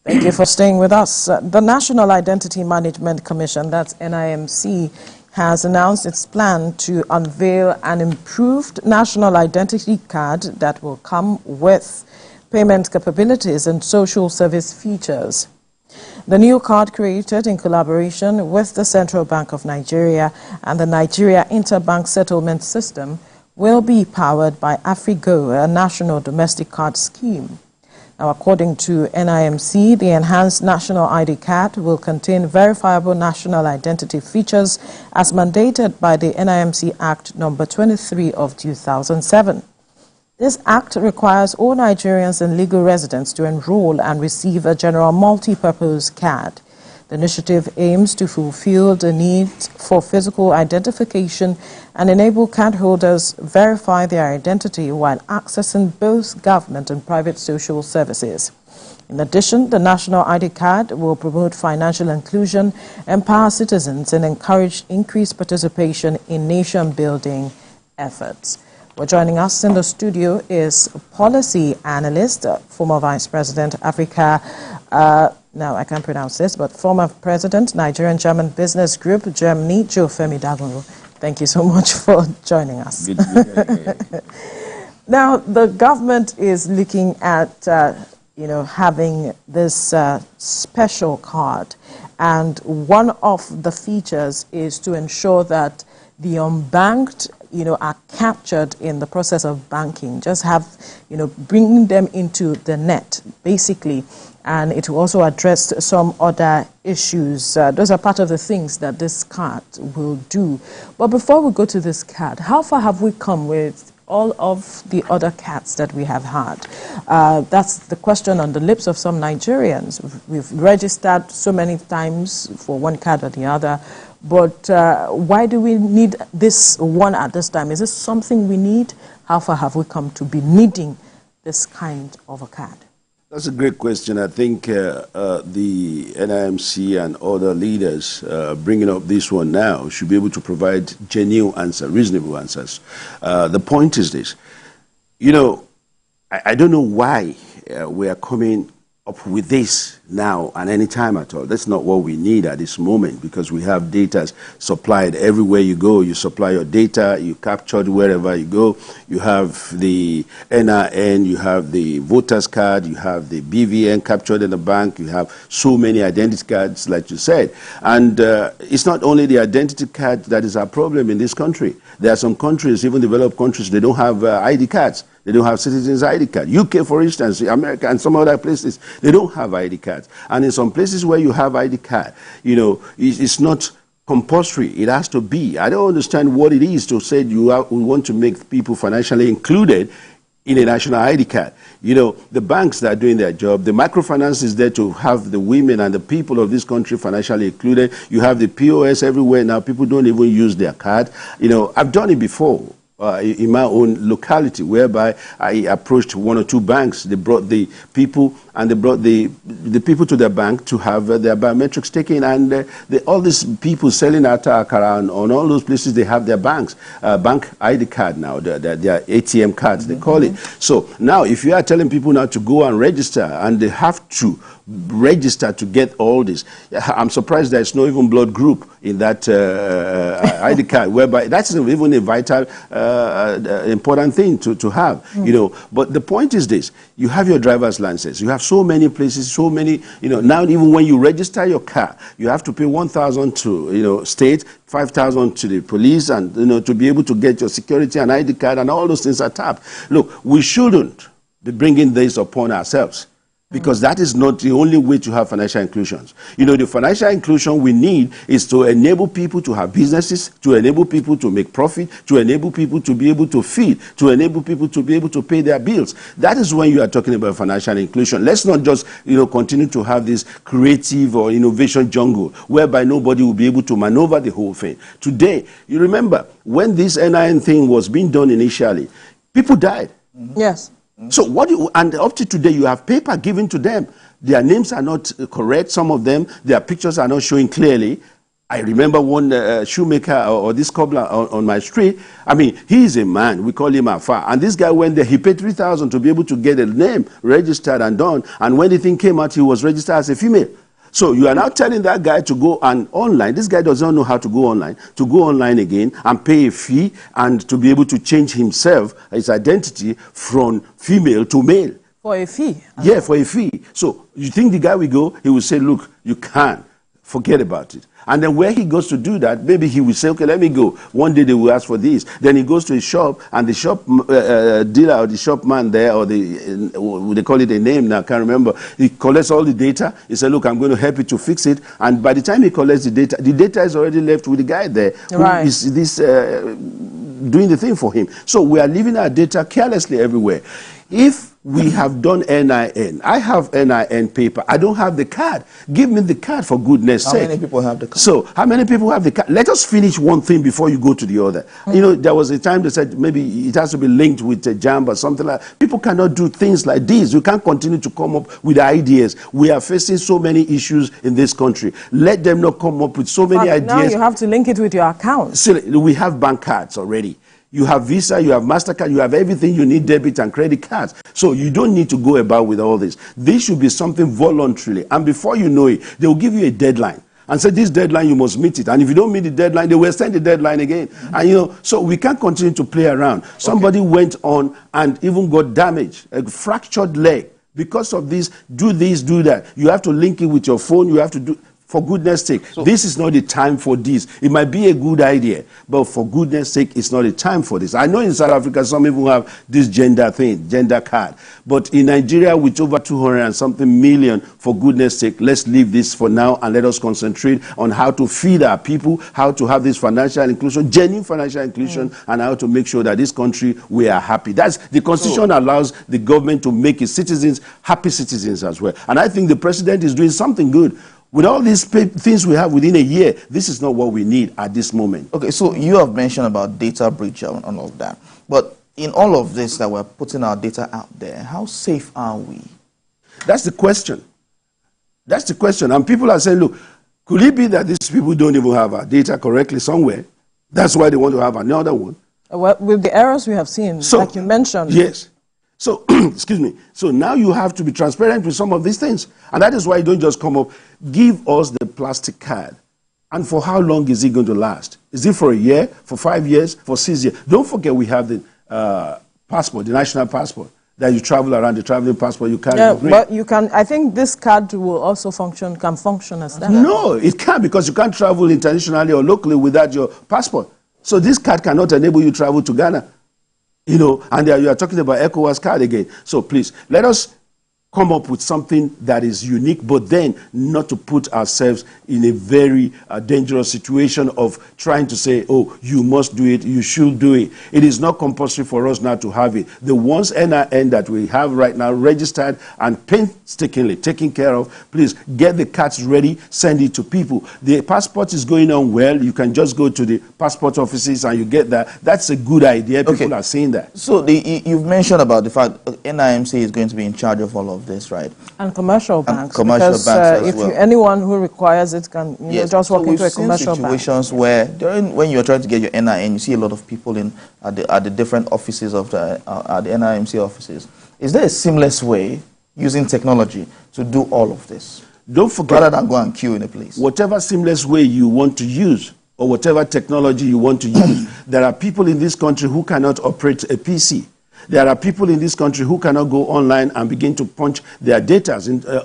Thank you for staying with us. The National Identity Management Commission, that's NIMC, has announced its plan to unveil an improved national identity card that will come with payment capabilities and social service features. The new card, created in collaboration with the Central Bank of Nigeria and the Nigeria Interbank Settlement System, will be powered by AfriGO, a national domestic card scheme. Now, according to NIMC, the enhanced national ID card will contain verifiable national identity features as mandated by the NIMC Act No. 23 of 2007. This act requires all Nigerians and legal residents to enroll and receive a general multipurpose card. The initiative aims to fulfill the need for physical identification and enable cardholders verify their identity while accessing both government and private social services. In addition, the national ID card will promote financial inclusion, empower citizens, and encourage increased participation in nation-building efforts. Well, joining us in the studio is policy analyst, former Vice President, Africa, now I can't pronounce this, but former President, Nigerian German Business Group, Germany, Jofemi Dagunro. Thank you so much for joining us. Now, the government is looking at, having this special card, and one of the features is to ensure that the unbanked, are captured in the process of banking. Just have, bringing them into the net, basically. And it will also address some other issues. Those are part of the things that this card will do. But before we go to this card, how far have we come with all of the other cards that we have had? That's the question on the lips of some Nigerians. We've registered so many times for one card or the other. But why do we need this one at this time? Is this something we need? How far have we come to be needing this kind of a card? That's a great question. I think the NIMC and other leaders bringing up this one now should be able to provide genuine answers, reasonable answers. The point is this. I don't know why we are coming up with this now and any time at all. That's not what we need at this moment, because we have data supplied everywhere you go. You supply your data, you capture it wherever you go. You have the NIN, you have the voter's card, you have the BVN captured in the bank, you have so many identity cards, like you said. And it's not only the identity card that is our problem in this country. There are some countries, even developed countries, they don't have ID cards. They don't have citizens' ID card. UK, for instance, America, and some other places, they don't have ID cards. And in some places where you have ID card, it's not compulsory. It has to be. I don't understand what it is to say we want to make people financially included in a national ID card. The banks that are doing their job, the microfinance is there to have the women and the people of this country financially included. You have the POS everywhere now. People don't even use their card. I've done it before. In my own locality, whereby I approached one or two banks. They brought the people, and they brought the people to their bank to have their biometrics taken, and all these people selling Akara and on all those places, they have their bank ID card now, their ATM cards, they call it. So now, if you are telling people now to go and register, and they have to register to get all this, I'm surprised there's no even blood group in that ID card, whereby that's even a vital important thing to have, But the point is this: you have your driver's license. You have so many places, so many, now even when you register your car, you have to pay 1,000 to, state, 5,000 to the police, and, to be able to get your security and ID card, and all those things are tapped. Look, we shouldn't be bringing this upon ourselves, because that is not the only way to have financial inclusions. The financial inclusion we need is to enable people to have businesses, to enable people to make profit, to enable people to be able to feed, to enable people to be able to pay their bills. That is when you are talking about financial inclusion. Let's not just, continue to have this creative or innovation jungle whereby nobody will be able to maneuver the whole thing. Today, you remember, when this NIN thing was being done initially, people died. Yes. So and up to today, you have paper given to them. Their names are not correct. Some of them, their pictures are not showing clearly. I remember one shoemaker or this cobbler on my street. I mean, he's a man. We call him Afar. And this guy went there. He paid 3,000 to be able to get a name registered and done. And when the thing came out, he was registered as a female. So you are now telling that guy to go and online. This guy does not know how to go online again and pay a fee and to be able to change himself, his identity from female to male. For a fee? Yeah, for a fee. So you think the guy will go, he will say, look, you can't. Forget about it. And then where he goes to do that, maybe he will say, okay, let me go. One day they will ask for this. Then he goes to a shop, and the shop dealer or the shop man there, or they call it a name now, I can't remember. He collects all the data. He said, look, I'm going to help you to fix it. And by the time he collects the data is already left with the guy there who is doing the thing for him. So we are leaving our data carelessly everywhere. If we have done NIN, I have NIN paper. I don't have the card. Give me the card for goodness sake. How many people have the card? So, how many people have the card? Let us finish one thing before you go to the other. You know, there was a time they said maybe it has to be linked with a JAMB or something like that. People cannot do things like this. You can't continue to come up with ideas. We are facing so many issues in this country. Let them not come up with so many ideas. Now you have to link it with your account. So we have bank cards already. You have Visa, you have MasterCard, you have everything you need, debit and credit cards. So you don't need to go about with all this. This should be something voluntarily. And before you know it, they will give you a deadline and say, this deadline, you must meet it. And if you don't meet the deadline, they will extend the deadline again. And, you know, so we can't continue to play around. Somebody went on and even got damaged, a fractured leg. Because of this, do that. You have to link it with your phone. You have to do... For goodness sake, this is not the time for this. It might be a good idea, but for goodness sake, it's not a time for this. I know in South Africa, some people have this gender thing, gender card. But in Nigeria, with over 200 and something million, for goodness sake, let's leave this for now and let us concentrate on how to feed our people, how to have this financial inclusion, genuine financial inclusion, and how to make sure that this country, we are happy. That's the Constitution allows the government to make its citizens happy citizens as well. And I think the president is doing something good. With all these things we have within a year, this is not what we need at this moment. Okay, so you have mentioned about data breach and all of that. But in all of this that we're putting our data out there, how safe are we? That's the question. That's the question. And people are saying, look, could it be that these people don't even have our data correctly somewhere? That's why they want to have another one. Well, with the errors we have seen, so, like you mentioned. Yes. So, excuse me. So now you have to be transparent with some of these things. And that is why you don't just come up, give us the plastic card. And for how long is it going to last? Is it for a year, for 5 years, for 6 years? Don't forget we have the passport, the national passport, that you travel around, the traveling passport you carry. Yeah, but you can, I think this card will also can function as that. No, it can't, because you can't travel internationally or locally without your passport. So this card cannot enable you to travel to Ghana. You know, and you are talking about ECOWAS card again. So please, let us come up with something that is unique, but then not to put ourselves in a very dangerous situation of trying to say, oh, you must do it, you should do it. It is not compulsory for us now to have it. The ones NIN that we have right now registered and painstakingly taken care of, please get the cards ready, send it to people. The passport is going on well. You can just go to the passport offices and you get that. That's a good idea. People are saying that. So you've mentioned about the fact NIMC is going to be in charge of all of this, right? And commercial banks. Commercial banks as well. Anyone who requires it can just walk into a commercial bank. Situations where when you're trying to get your NIN, you see a lot of people at the different offices of the NIMC offices. Is there a seamless way using technology to do all of this? Don't forget, rather than go and queue in a place. Whatever seamless way you want to use, or whatever technology you want to use, there are people in this country who cannot operate a PC. There are people in this country who cannot go online and begin to punch their data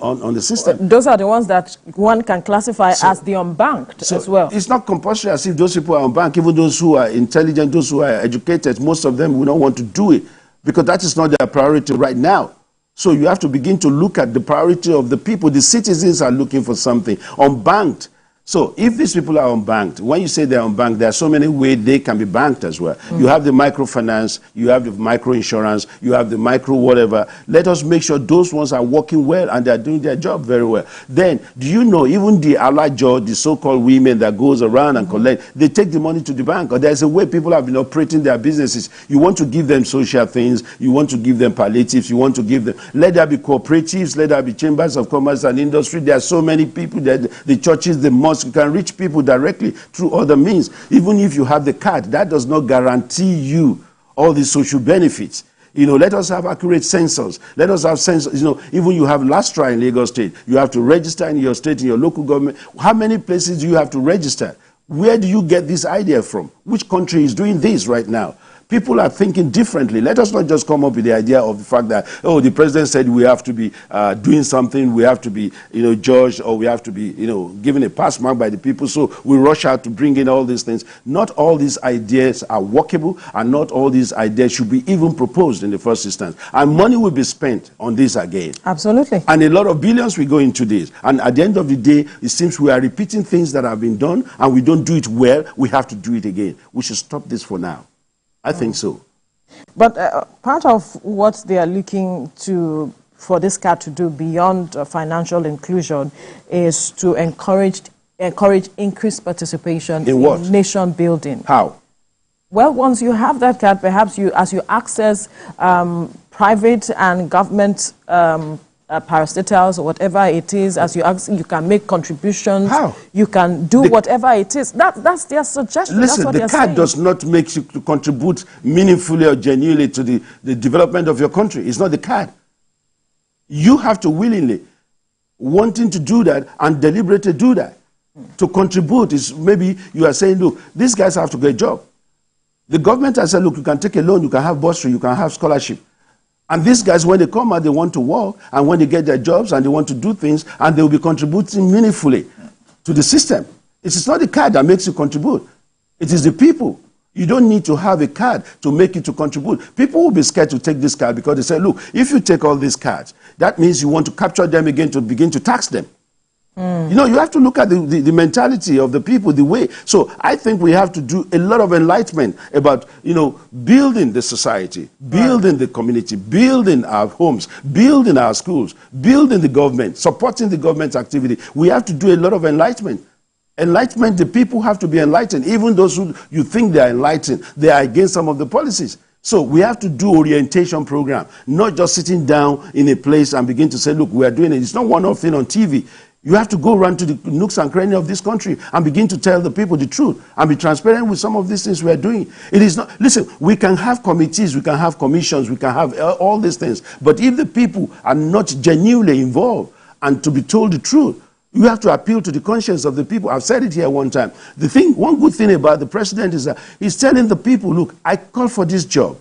on the system. Those are the ones that one can classify as the unbanked as well. It's not compulsory as if those people are unbanked. Even those who are intelligent, those who are educated, most of them will not want to do it because that is not their priority right now. So you have to begin to look at the priority of the people. The citizens are looking for something. Unbanked. So if these people are unbanked, when you say they're unbanked, there are so many ways they can be banked as well. You have the microfinance, you have the microinsurance, you have the micro whatever. Let us make sure those ones are working well and they're doing their job very well. Then, do you know, even the alajo, the so-called women that goes around and collect, they take the money to the bank. Or there's a way people have been operating their businesses. You want to give them social things, you want to give them palliatives, you want to give them, let there be cooperatives, let there be chambers of commerce and industry. There are so many people, that the churches, the mosques, you can reach people directly through other means. Even if you have the card, that does not guarantee you all the social benefits. You know, let us have accurate census. Let us have census. You know, even you have Lastra in Lagos State. You have to register in your state, in your local government. How many places do you have to register? Where do you get this idea from? Which country is doing this right now? People are thinking differently. Let us not just come up with the idea of the fact that, oh, the president said we have to be doing something, we have to be, you know, judged, or we have to be, you know, given a pass mark by the people, so we rush out to bring in all these things. Not all these ideas are workable, and not all these ideas should be even proposed in the first instance. And money will be spent on this again. Absolutely. And a lot of billions will go into this. And at the end of the day, it seems we are repeating things that have been done, and we don't do it well. We have to do it again. We should stop this for now. I think so. But part of what they are looking to, for this card to do beyond financial inclusion, is to encourage increased participation in nation building. How? Well, once you have that card, perhaps as you access private and government parastatals or whatever it is, as you can make contributions. How? You can do whatever it is. That's their suggestion. Listen, the card does not make you to contribute meaningfully or genuinely to the development of your country. It's not the card. You have to willingly, wanting to do that and deliberately do that. To contribute is maybe you are saying, look, these guys have to get a job. The government has said, look, you can take a loan, you can have bursary, you can have scholarship. And these guys, when they come out, they want to work, and when they get their jobs and they want to do things, and they will be contributing meaningfully to the system. It is not the card that makes you contribute. It is the people. You don't need to have a card to make you to contribute. People will be scared to take this card because they say, look, if you take all these cards, that means you want to capture them again to begin to tax them. You know, you have to look at the mentality of the people, the way. So I think we have to do a lot of enlightenment about, you know, building the society, building the community, building our homes, building our schools, building the government, supporting the government's activity. We have to do a lot of enlightenment. Enlightenment, the people have to be enlightened. Even those who you think they are enlightened, they are against some of the policies. So we have to do orientation program, not just sitting down in a place and begin to say, look, we are doing it. It's not one-off thing on TV. You have to go around to the nooks and crannies of this country and begin to tell the people the truth and be transparent with some of these things we are doing. It is not, listen, we can have committees, we can have commissions, we can have all these things. But if the people are not genuinely involved and to be told the truth, you have to appeal to the conscience of the people. I've said it here one time. One good thing about the president is that he's telling the people, look, I called for this job.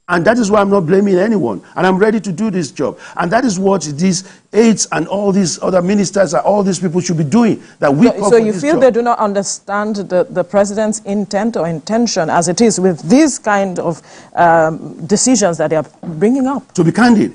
And that is why I'm not blaming anyone. And I'm ready to do this job. And that is what these aides and all these other ministers and all these people should be doing. So you feel they do not understand the president's intent or intention as it is with these kind of decisions that they are bringing up? To be candid,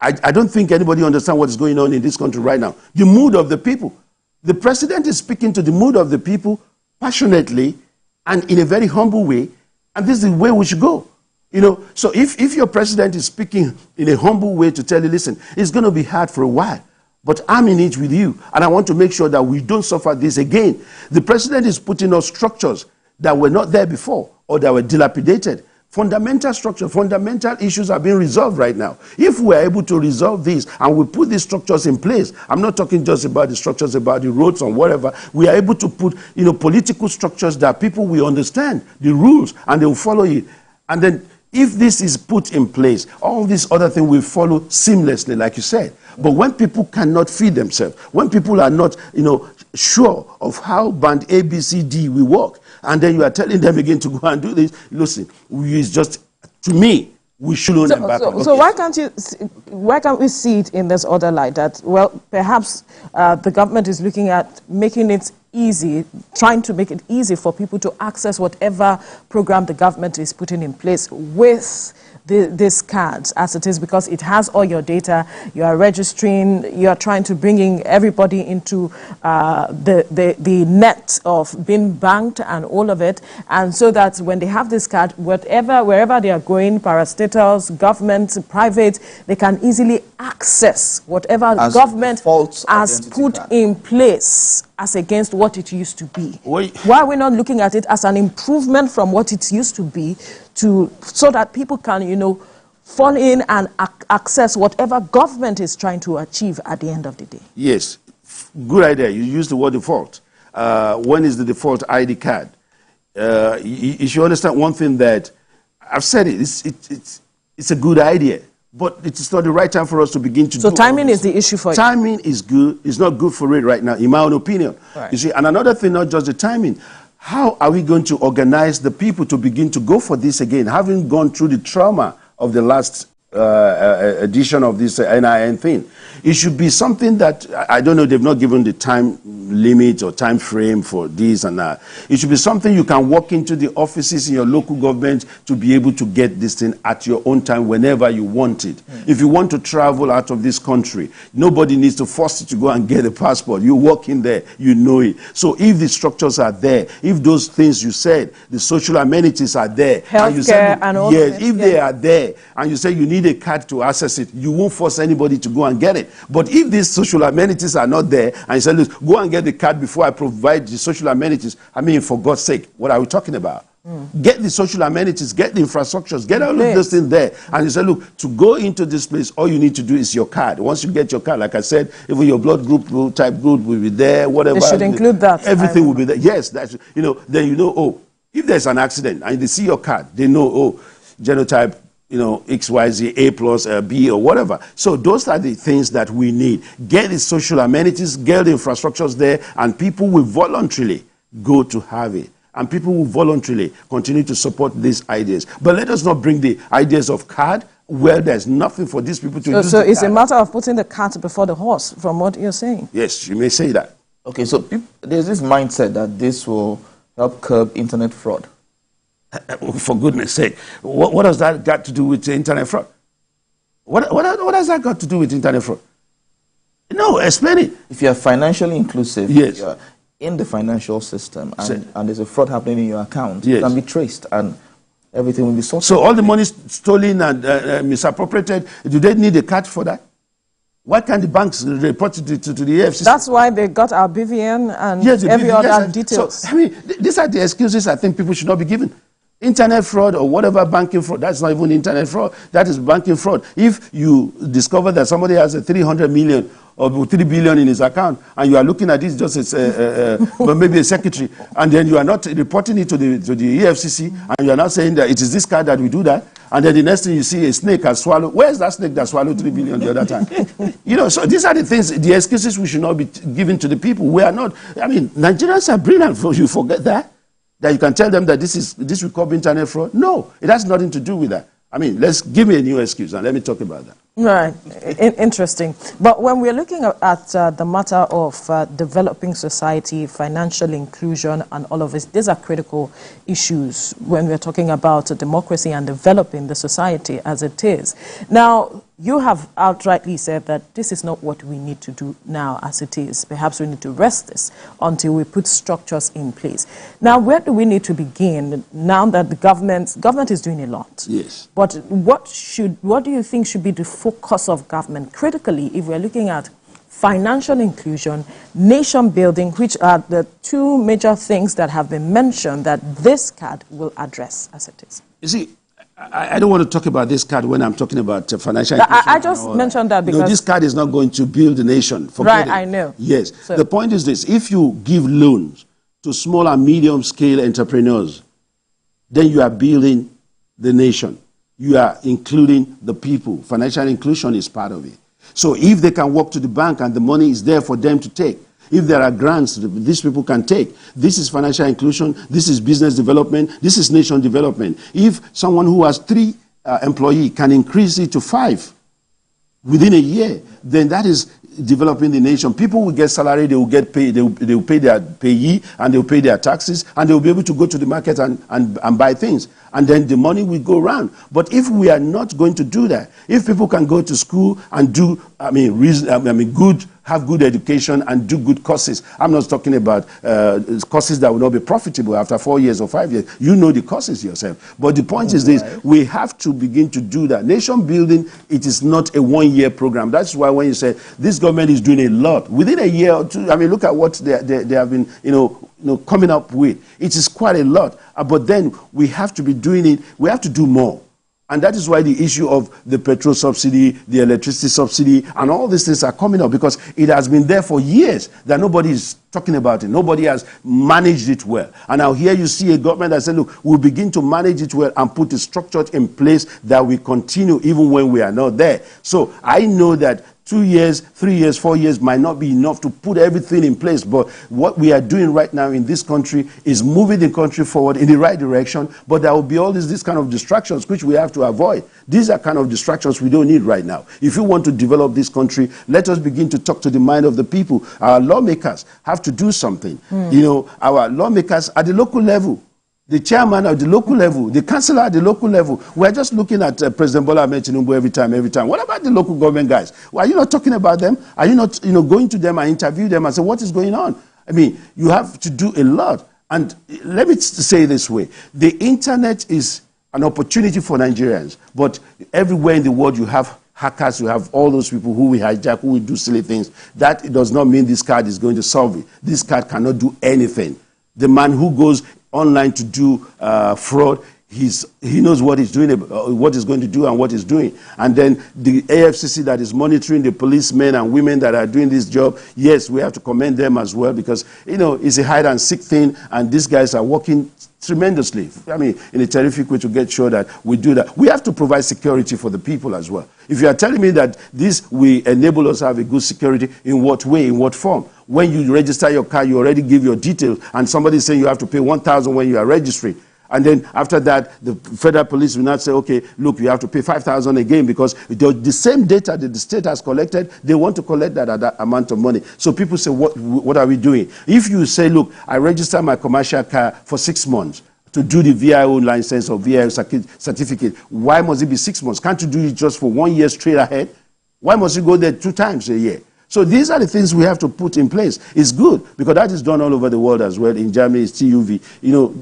I don't think anybody understands what is going on in this country right now. The mood of the people. The president is speaking to the mood of the people passionately and in a very humble way. And this is the way we should go. You know, so if your president is speaking in a humble way to tell you, listen, it's going to be hard for a while, but I'm in it with you, and I want to make sure that we don't suffer this again. The president is putting up structures that were not there before or that were dilapidated. Fundamental structure, fundamental issues are being resolved right now. If we are able to resolve these and we put these structures in place, I'm not talking just about the structures about the roads or whatever, we are able to put, you know, political structures that people will understand the rules and they will follow it. And then if this is put in place, all these other things will follow seamlessly, like you said. But when people cannot feed themselves, when people are not, you know, sure of how band A, B, C, D will work, and then you are telling them again to go and do this, listen, it's just, to me, we shouldn't embark on. So why can't we see it in this other light that, well, perhaps the government is looking at making it easy, trying to make it easy for people to access whatever program the government is putting in place with this card as it is, because it has all your data, you are registering, you are trying to bring in everybody into the net of being banked and all of it, and so that when they have this card, wherever they are going, parastatals, government, private, they can easily access whatever government has put in place as against what it used to be. Why are we not looking at it as an improvement from what it used to be, so that people can, you know, fall in and access whatever government is trying to achieve at the end of the day? Yes, good idea. You use the word default. when is the default ID card? You should understand one thing that I've said it's a good idea, but it is not the right time for us to begin to do. So timing is the issue for you? Timing is good. It's not good for it right now, in my own opinion. Right. You see, and another thing, not just the timing. How are we going to organize the people to begin to go for this again, having gone through the trauma of the last edition of this NIN thing? It should be something that, I don't know, they've not given the time limit or time frame for this and that. It should be something you can walk into the offices in your local government to be able to get this thing at your own time whenever you want it. If you want to travel out of this country, nobody needs to force you to go and get a passport. You walk in there, you know it. So if the structures are there, if those things you said, the social amenities are there, and you said, and all yes, if they are there, and you say you need a card to access it, you won't force anybody to go and get it. But if these social amenities are not there, and you say, look, go and get the card before I provide the social amenities, I mean, for God's sake, what are we talking about? Get the social amenities, get the infrastructures, get all of those things there. And you say, look, to go into this place, all you need to do is your card. Once you get your card, like I said, even your blood group, type group will be there, whatever. They should include that. Everything will be there. Yes, that's, then oh, if there's an accident and they see your card, they know, oh, genotype, XYZ, A plus, B, or whatever. So those are the things that we need. Get the social amenities, get the infrastructures there, and people will voluntarily go to have it. And people will voluntarily continue to support these ideas. But let us not bring the ideas of card where there's nothing for these people to do. So it's a matter of putting the cart before the horse, from what you're saying. Yes, you may say that. Okay, so there's this mindset that this will help curb internet fraud. For goodness sake, what has that got to do with internet fraud? What has that got to do with internet fraud? No, explain it. If you are financially inclusive, yes, you are in the financial system, and there's a fraud happening in your account, yes, it can be traced, and everything will be sorted. So all the money stolen and misappropriated, do they need a card for that? Why can't the banks report it to the EFCC? That's why they got our BVN and every other details. So, I mean, these are the excuses I think people should not be given. Internet fraud or whatever banking fraud, that's not even internet fraud, that is banking fraud. If you discover that somebody has a 300 million or 3 billion in his account and you are looking at this just as maybe a secretary, and then you are not reporting it to the EFCC, and you are not saying that it is this card that will do that, and then the next thing you see a snake has swallowed, where's that snake that swallowed 3 billion the other time? So these are the things, the excuses we should not be giving to the people. We are not, I mean, Nigerians are brilliant, you forget that? That you can tell them that this will curb internet fraud? No, it has nothing to do with that. I mean, give me a new excuse and let me talk about that. Right, interesting. But when we're looking at the matter of developing society, financial inclusion, and all of this, these are critical issues when we're talking about democracy and developing the society as it is. Now, you have outrightly said that this is not what we need to do now as it is. Perhaps we need to rest this until we put structures in place. Now, where do we need to begin now that the government is doing a lot? Yes. But what do you think should be the focus of government critically if we're looking at financial inclusion, nation building, which are the two major things that have been mentioned that this card will address as it is? You see, I don't want to talk about this card when I'm talking about financial inclusion. I just mentioned that because... this card is not going to build the nation. Forget it. I know. Yes. So, the point is this. If you give loans to small and medium-scale entrepreneurs, then you are building the nation. You are including the people. Financial inclusion is part of it. So if they can walk to the bank and the money is there for them to take, if there are grants these people can take, this is financial inclusion, this is business development, this is nation development. If someone who has 3 employees can increase it to 5 within a year, then that is developing the nation. People will get salary, they will get paid, they will pay their payee, and they will pay their taxes, and they will be able to go to the market and buy things. And then the money will go around. But if we are not going to do that, if people can go to school and do, have good education and do good courses. I'm not talking about courses that will not be profitable after 4 years or 5 years. You know the courses yourself. But the point is this, we have to begin to do that. Nation building, it is not a 1-year program. That's why when you say this government is doing a lot, within a year or two, I mean, look at what they have been, coming up with. It is quite a lot. But then we have to be doing it, we have to do more. And that is why the issue of the petrol subsidy, the electricity subsidy, and all these things are coming up, because it has been there for years that nobody is talking about it. Nobody has managed it well. And now here you see a government that said, look, we'll begin to manage it well and put a structure in place that we continue even when we are not there. So I know that 2 years, 3 years, 4 years might not be enough to put everything in place. But what we are doing right now in this country is moving the country forward in the right direction. But there will be all these kind of distractions which we have to avoid. These are kind of distractions we don't need right now. If you want to develop this country, let us begin to talk to the mind of the people. Our lawmakers have to do something. You know, our lawmakers at the local level, the chairman at the local level, the councillor at the local level. We're just looking at President Bola Ahmed Tinubu every time. What about the local government guys? Well, are you not talking about them? Are you not, going to them and interview them and say, what is going on? I mean, you have to do a lot. And let me say this way. The internet is an opportunity for Nigerians, but everywhere in the world you have hackers, you have all those people who will hijack, who will do silly things. That does not mean this card is going to solve it. This card cannot do anything. The man who goes online to do fraud, he knows what he's doing, what he's going to do and what he's doing. And then the AFCC that is monitoring the policemen and women that are doing this job, yes, we have to commend them as well, because, it's a hide and seek thing, and these guys are working tremendously. I mean, in a terrific way to get sure that we do that. We have to provide security for the people as well. If you are telling me that this will enable us to have a good security, in what way, in what form? When you register your car, you already give your details, and somebody is saying you have to pay 1,000 when you are registering. And then after that, the federal police will not say, okay, look, you have to pay 5,000 again, because the same data that the state has collected, they want to collect that amount of money. So people say, what are we doing? If you say, look, I register my commercial car for 6 months to do the VIO license or VIO certificate, why must it be 6 months? Can't you do it just for 1 year straight ahead? Why must you go there 2 times a year? So these are the things we have to put in place. It's good, because that is done all over the world as well. In Germany, it's TUV.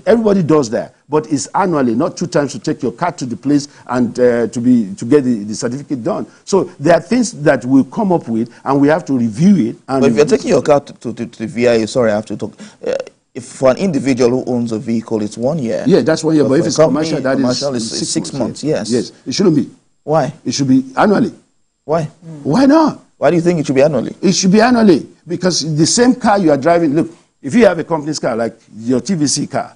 Everybody does that. But it's annually, not 2 times to take your car to the place and to get the certificate done. So there are things that we'll come up with, and we have to review it. And but if you're taking your car to the VIO, sorry, I have to talk. If for an individual who owns a vehicle, it's 1 year. Yeah, that's 1 year. But if it's commercial, that is 6 months. Yes. Yes, it shouldn't be. Why? It should be annually. Why? Why not? Why do you think it should be annually? It should be annually, because the same car you are driving, look, if you have a company's car, like your TVC car,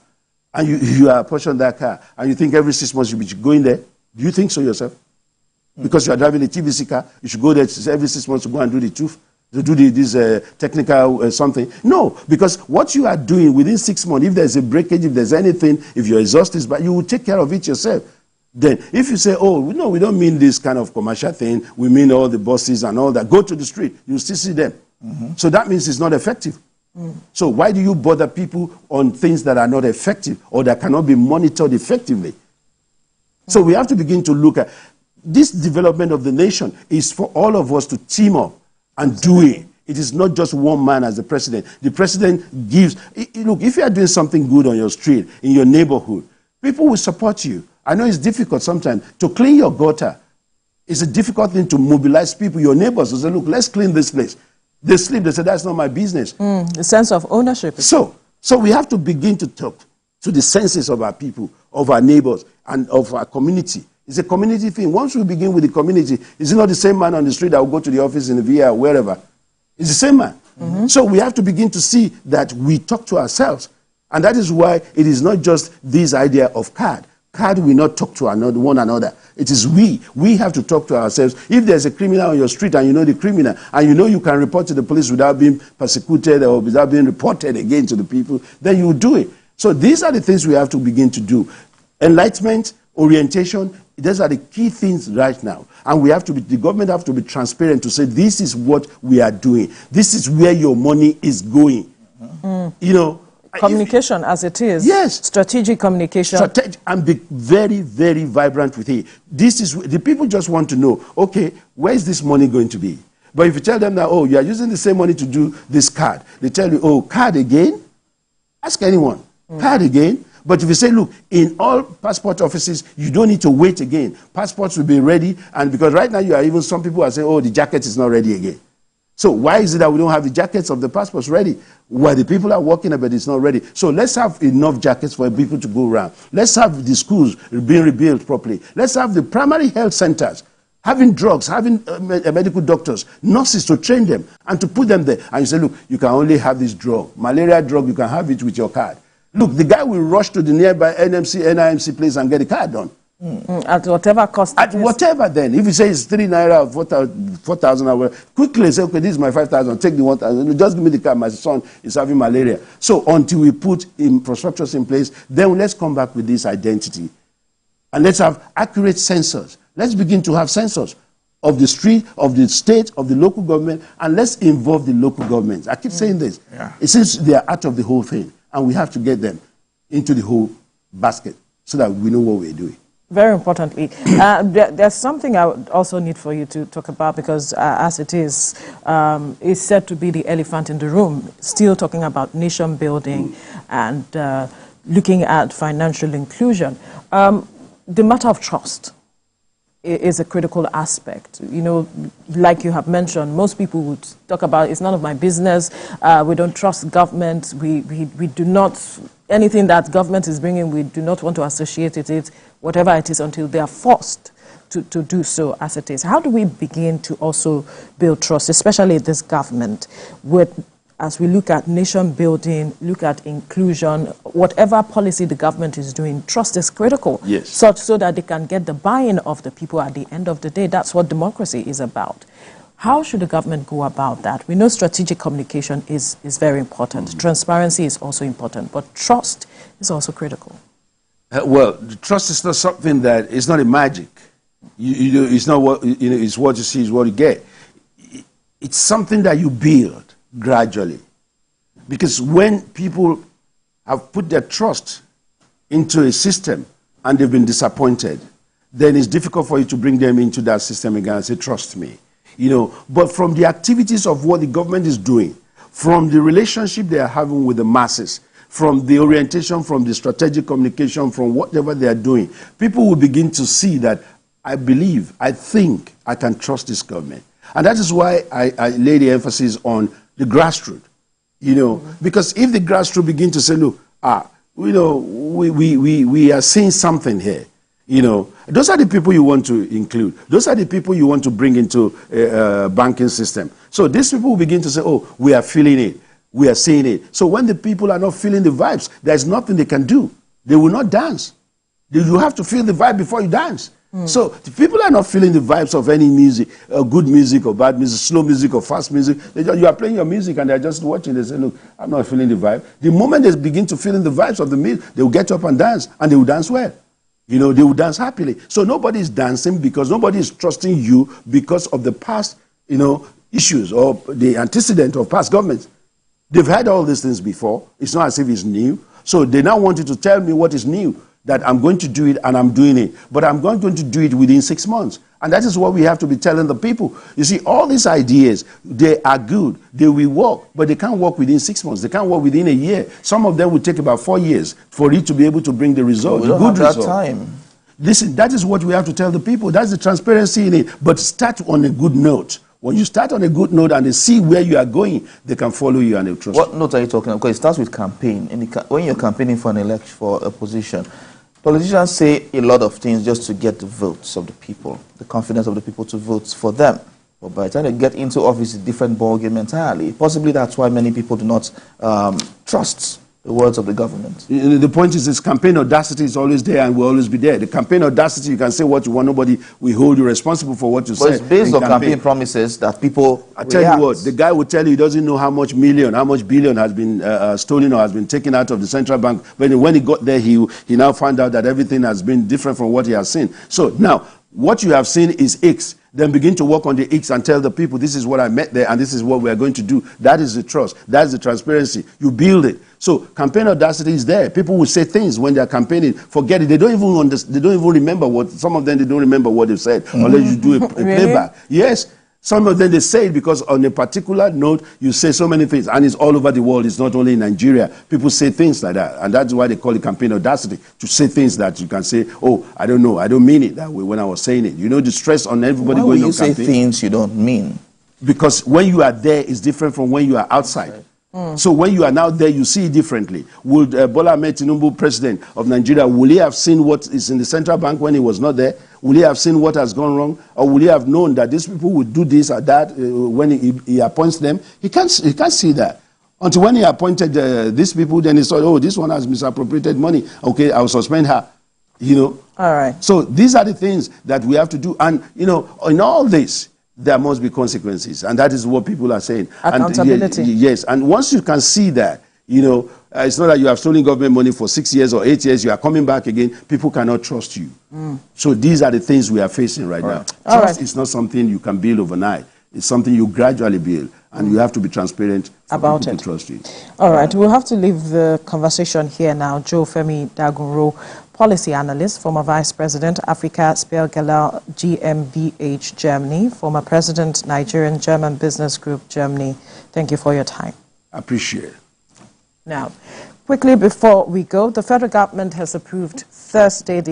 and you are portioned that car, and you think every 6 months you should go in there, do you think so yourself? Because you are driving a TVC car, you should go there every 6 months to go and do the tooth, to do this technical something. No, because what you are doing within 6 months, if there's a breakage, if there's anything, if your exhaust is bad, you will take care of it yourself. Then, if you say, oh, no, we don't mean this kind of commercial thing, we mean all the buses and all that, go to the street, you'll still see them. So that means it's not effective. So why do you bother people on things that are not effective or that cannot be monitored effectively? So we have to begin to look at this development of the nation is for all of us to team up and do it. It is not just one man as the president. The president gives, look, if you are doing something good on your street, in your neighborhood, people will support you. I know it's difficult sometimes to clean your gutter. It's a difficult thing to mobilize people, your neighbors, to say, look, let's clean this place. They sleep, they say, that's not my business. The sense of ownership. So we have to begin to talk to the senses of our people, of our neighbors, and of our community. It's a community thing. Once we begin with the community, it's not the same man on the street that will go to the office in the VIA or wherever. It's the same man. So we have to begin to see that we talk to ourselves. And that is why it is not just this idea of card. Card will not talk to one another. It is we. We have to talk to ourselves. If there's a criminal on your street and you know the criminal, and you know you can report to the police without being persecuted or without being reported again to the people, then you do it. So these are the things we have to begin to do. Enlightenment, orientation, those are the key things right now. And we have to be, the government have to be transparent to say, this is what we are doing. This is where your money is going. Communication as it is. Yes. Strategic communication. And be very, very vibrant with it. This is, the people just want to know, okay, where is this money going to be? But if you tell them that, oh, you are using the same money to do this card, they tell you, oh, card again? Ask anyone. Card again? But if you say, look, in all passport offices, you don't need to wait again. Passports will be ready. And because right now you are even, some people are saying, oh, the jacket is not ready again. So why is it that we don't have the jackets of the passports ready? Where the people are working, but it's not ready. So let's have enough jackets for people to go around. Let's have the schools being rebuilt properly. Let's have the primary health centers having drugs, having medical doctors, nurses to train them and to put them there. And you say, look, you can only have this drug. Malaria drug, you can have it with your card. Look, the guy will rush to the nearby NIMC place and get the card done. At whatever cost. At whatever then. If you say it's 3 naira or 4,000 hour, quickly say, okay, this is my 5,000, take the 1,000. Just give me the card, my son is having malaria. So until we put infrastructures in place, then let's come back with this identity. And let's have accurate sensors. Let's begin to have sensors of the street, of the state, of the local government, and let's involve the local governments. I keep saying this. Yeah. It seems they are out of the whole thing, and we have to get them into the whole basket so that we know what we're doing. Very importantly, there's something I would also need for you to talk about because as it is, it's said to be the elephant in the room, still talking about nation building and looking at financial inclusion. The matter of trust is a critical aspect. You know, like you have mentioned, most people would talk about it's none of my business. We don't trust government. We do not, anything that government is bringing, we do not want to associate it, whatever it is, until they are forced to do so as it is. How do we begin to also build trust, especially this government, as we look at nation building, look at inclusion, whatever policy the government is doing, trust is critical. Yes. So that they can get the buy-in of the people at the end of the day. That's what democracy is about. How should the government go about that? We know strategic communication is very important. Transparency is also important, but trust is also critical. Well, trust is not something that, it's not a magic. It's not what, it's what you see is what you get. It's something that you build gradually. Because when people have put their trust into a system and they've been disappointed, then it's difficult for you to bring them into that system again and say, trust me. But from the activities of what the government is doing, from the relationship they are having with the masses, from the orientation, from the strategic communication, from whatever they are doing, people will begin to see that I believe, I think I can trust this government. And that is why I lay the emphasis on the grassroots, because if the grassroots begin to say, look, we are seeing something here, those are the people you want to include. Those are the people you want to bring into a banking system. So these people will begin to say, oh, we are feeling it. We are seeing it. So when the people are not feeling the vibes, there's nothing they can do. They will not dance. You have to feel the vibe before you dance. So the people are not feeling the vibes of any music, good music or bad music, slow music or fast music. You are playing your music and they're just watching. They say, look, I'm not feeling the vibe. The moment they begin to feel the vibes of the music, they will get up and dance, and they will dance well. They will dance happily. So nobody is dancing because nobody is trusting you because of the past, issues or the antecedent of past governments. They've had all these things before. It's not as if it's new. So they now want you to tell me what is new, that I'm going to do it and I'm doing it. But I'm going to do it within 6 months. And that is what we have to be telling the people. You see, all these ideas, they are good. They will work, but they can't work within 6 months. They can't work within a year. Some of them will take about 4 years for it to be able to bring the result. We don't have that time. Listen, that is what we have to tell the people. That's the transparency in it. But start on a good note. When you start on a good note and they see where you are going, they can follow you and they trust you. What note are you talking about? Because it starts with campaign. When you're campaigning for an election, for a position, politicians say a lot of things just to get the votes of the people, the confidence of the people to vote for them. But by the time they get into office, it's a different ballgame entirely. Possibly that's why many people do not trust the words of the government. The point is, this campaign audacity is always there and will always be there. The campaign audacity, you can say what you want, nobody will hold you responsible for what you say. But it's based on campaign promises that people I tell you what, the guy will tell you he doesn't know how much billion has been stolen or has been taken out of the central bank. When he got there, he now found out that everything has been different from what he has seen. So now, what you have seen is X. Then begin to work on the X and tell the people, this is what I met there and this is what we are going to do. That is the trust. That is the transparency. You build it. So campaign audacity is there. People will say things when they are campaigning. Forget it. They don't even understand. They don't even remember what, some of them, they don't remember what they've said unless you do a playback. Yes. Some of them, they say it because on a particular note, you say so many things. And it's all over the world. It's not only in Nigeria. People say things like that. And that's why they call it campaign audacity. To say things that you can say, oh, I don't know. I don't mean it that way when I was saying it. You know, the stress on everybody Why going on you campaign. say things you don't mean? Because when you are there, it's different from when you are outside. So when you are now there, you see it differently. Would Bola Ahmed Tinubu, president of Nigeria, will he have seen what is in the central bank when he was not there? Will he have seen what has gone wrong? Or will he have known that these people would do this or that when he appoints them? He can't see that. Until when he appointed these people, then he saw, oh, this one has misappropriated money. Okay, I'll suspend her. You know? All right. So these are the things that we have to do. And, you know, in all this, there must be consequences. And that is what people are saying. Accountability. And, yes. And once you can see that, you know, it's not that you have stolen government money for 6 years or 8 years, you are coming back again, people cannot trust you. So these are the things we are facing right now. Trust is not something you can build overnight. It's something you gradually build. And you have to be transparent about it. To trust you. All right. We'll have to leave the conversation here now. Joe Femi Dagunro, policy analyst, former vice president, Africa Spielgeller GmbH, Germany, former president, Nigerian German Business Group, Germany. Thank you for your time. I appreciate it. Now, quickly before we go, the federal government has approved Thursday the